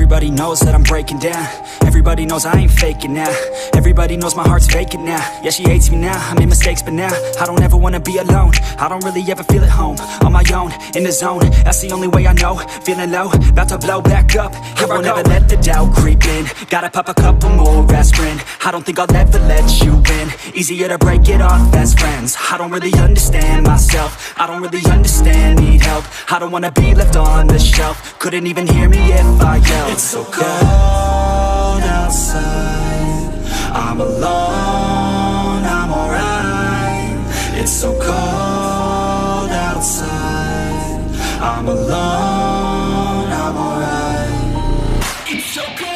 Everybody knows that I'm breaking down. Everybody knows I ain't faking now. Everybody knows my heart's vacant now. Yeah, she hates me now, I made mistakes but now I don't ever wanna be alone. I don't really ever feel at home. On my own, in the zone, that's the only way I know. Feeling low, about to blow back up. Here I won't ever let the doubt creep in. Gotta pop a couple more aspirin. I don't think I'll ever let you in. Easier to break it off as friends. I don't really understand myself. I don't really understand, need help. I don't wanna be left on the shelf. Couldn't even hear me if I yelled. It's so cold outside, I'm alone, I'm alright. It's so cold outside, I'm alone, I'm alright. It's so cold.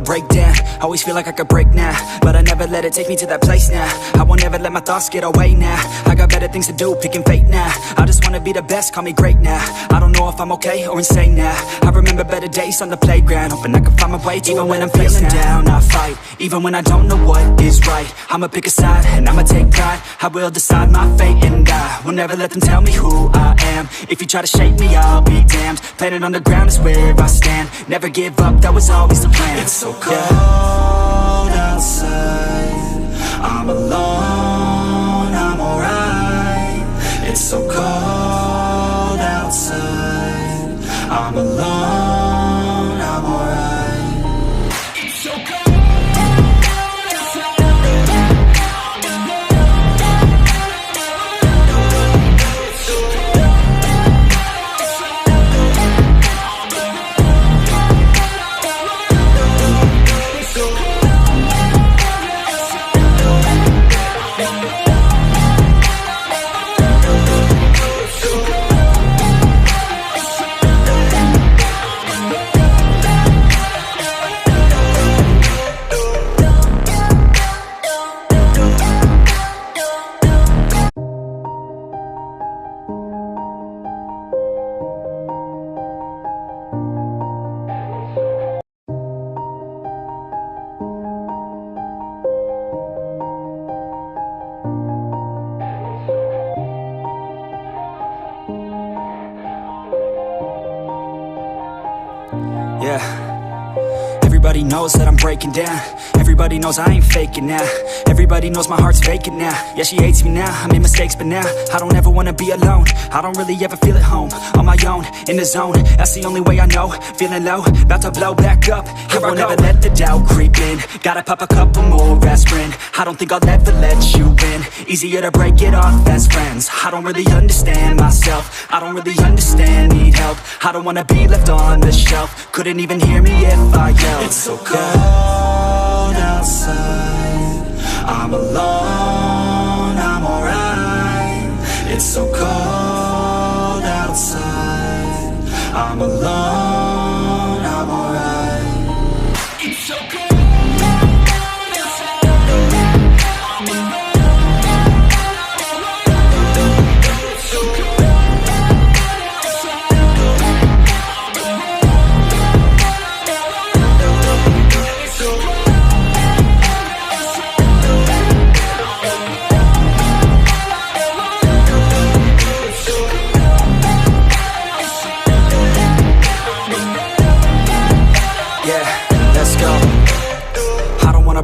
Break down, always feel like I could break now, but I never let it take me to that place now. I won't ever let my thoughts get away now. I got better things to do, picking fate now. I just wanna be the best, call me great now. I don't know if I'm okay or insane now. I remember better days on the playground, hoping I can find my way. Even when I'm feeling down, I fight. Even when I don't know what is right, I'ma pick a side and I'ma take pride. I will decide my fate and I will never let them tell me who I am. If you try to shake me, I'll be damned. Planet on the ground is where I stand. Never give up, that was always the plan. It's so cold outside, I'm alone, I'm alright. It's so cold outside, I'm alone, I'm alright. It's so cold. Yeah. Everybody knows that I'm breaking down. Everybody knows I ain't faking now. Everybody knows my heart's vacant now. Yeah, she hates me now, I made mistakes but now I don't ever wanna be alone. I don't really ever feel at home. On my own, in the zone, that's the only way I know. Feeling low, about to blow back up. Here I won't ever let the doubt creep in. Gotta pop a couple more aspirin. I don't think I'll ever let you in. Easier to break it off as friends. I don't really understand myself. I don't really understand, need help. I don't wanna be left on the shelf. Couldn't even hear me if I yelled. It's so cold outside, I'm alone, I'm alright. It's so cold outside, I'm alone, I'm alright. It's so cold.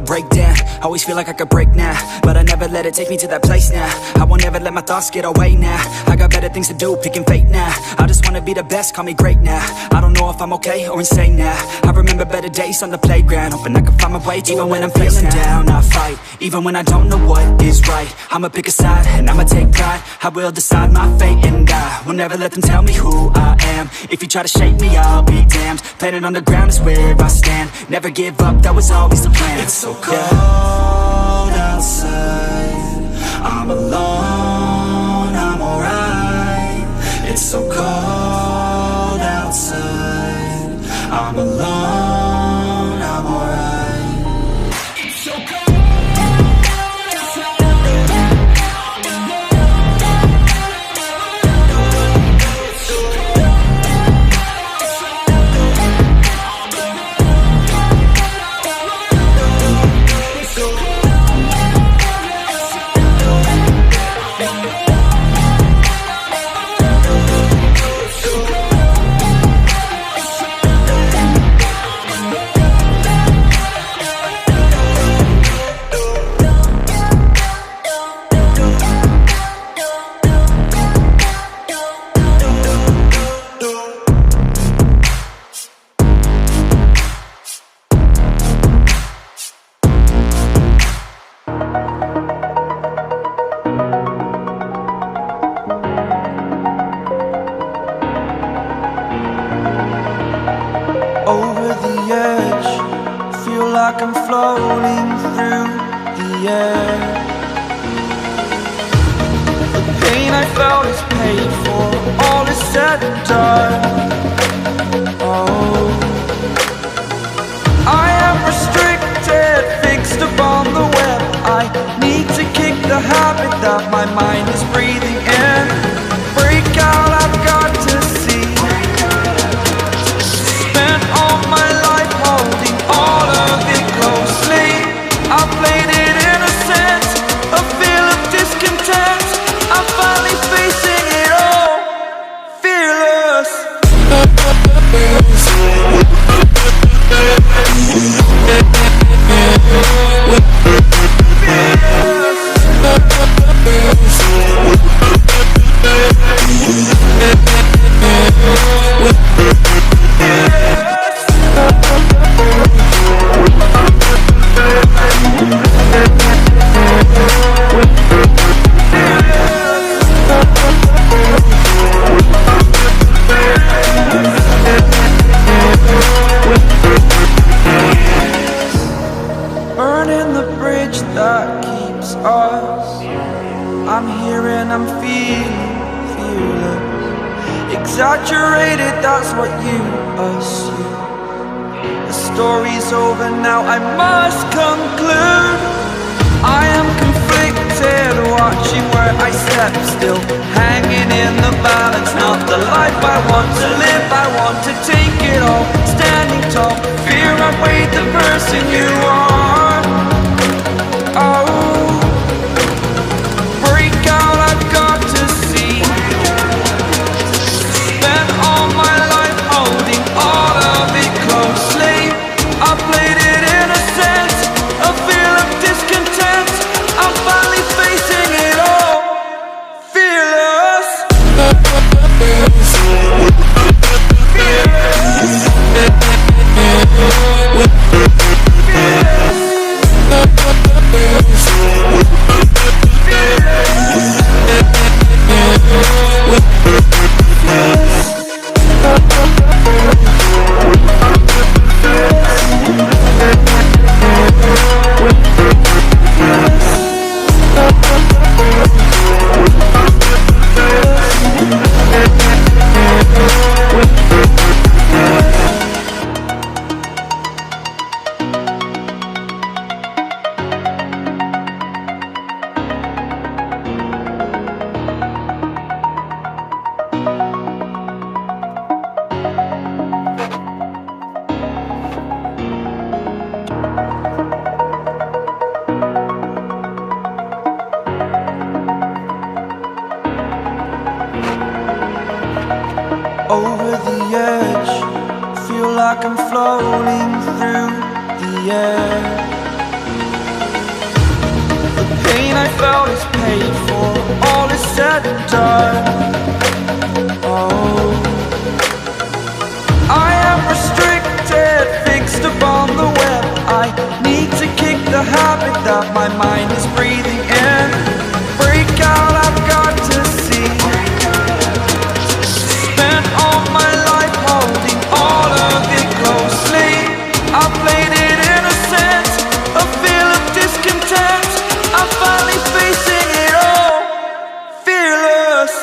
Break down, always feel like I could break now, but I never let it take me to that place now. I won't ever let my thoughts get away now. I got better things to do, picking fate now. I just wanna be the best, call me great now. I don't know if I'm okay or insane now. I remember better days on the playground, hoping I can find my way. Even when I'm feeling down, I fight. Even when I don't know what is right, I'ma pick a side and I'ma take pride. I will decide my fate and I will never let them tell me who I am. If you try to shake me, I'll be damned. Planet on the ground is where I stand. Never give up, that was always the plan. It's so cold outside, I'm alone, I'm alright. It's so cold outside, I'm I'm alone, I'm alright. It's so cold. Over the edge, feel like I'm floating through the air. The pain I felt is paid for, all is said and done. Oh, I am restricted, fixed upon the web. I need to kick the habit that my mind is breathing in. Break out, I've got to see. All my life holding all of it closely. I played it innocent, a feel of discontent. I'm finally facing it all, fearless. Burning the bridge that keeps us. I'm here and I'm feeling fearless. Exaggerated, that's what you assume. The story's over now, I must conclude. I am conflicted, watching where I step still, hanging in the balance. Not the life I want to live, I want to take it all. Standing tall, fear I've weighed the person you are. Oh, break out, I've got to see. Spent all my life holding all of it closely. I played it innocent, a feel of discontent. I'm finally facing it all, fearless. Over the edge, feel like I'm floating through the air. The pain I felt is paid for, all is said and done. Oh, I am restricted, fixed upon the web. I need to kick the habit that my mind is breathing in. Break out, I've got to see. Spent all my life holding all of it closely. I played it innocent, a feel of discontent. I'm finally facing it all, fearless.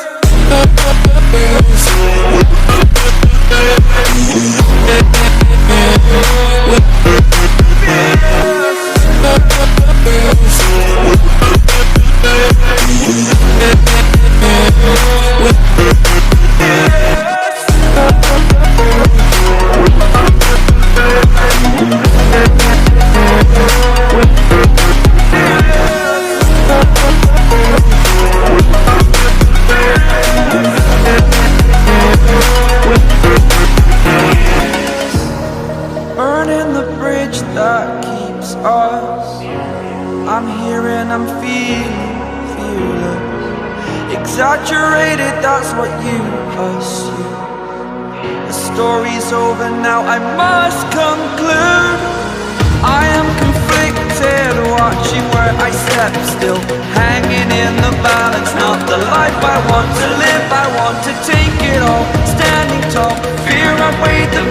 that keeps us. I'm here and I'm feeling fearless. Exaggerated, that's what you assume. The story's over now, I must conclude. I am conflicted, watching where I step still, hanging in the balance. Not the life I want to live, I want to take it all. Standing tall, fear outweighed the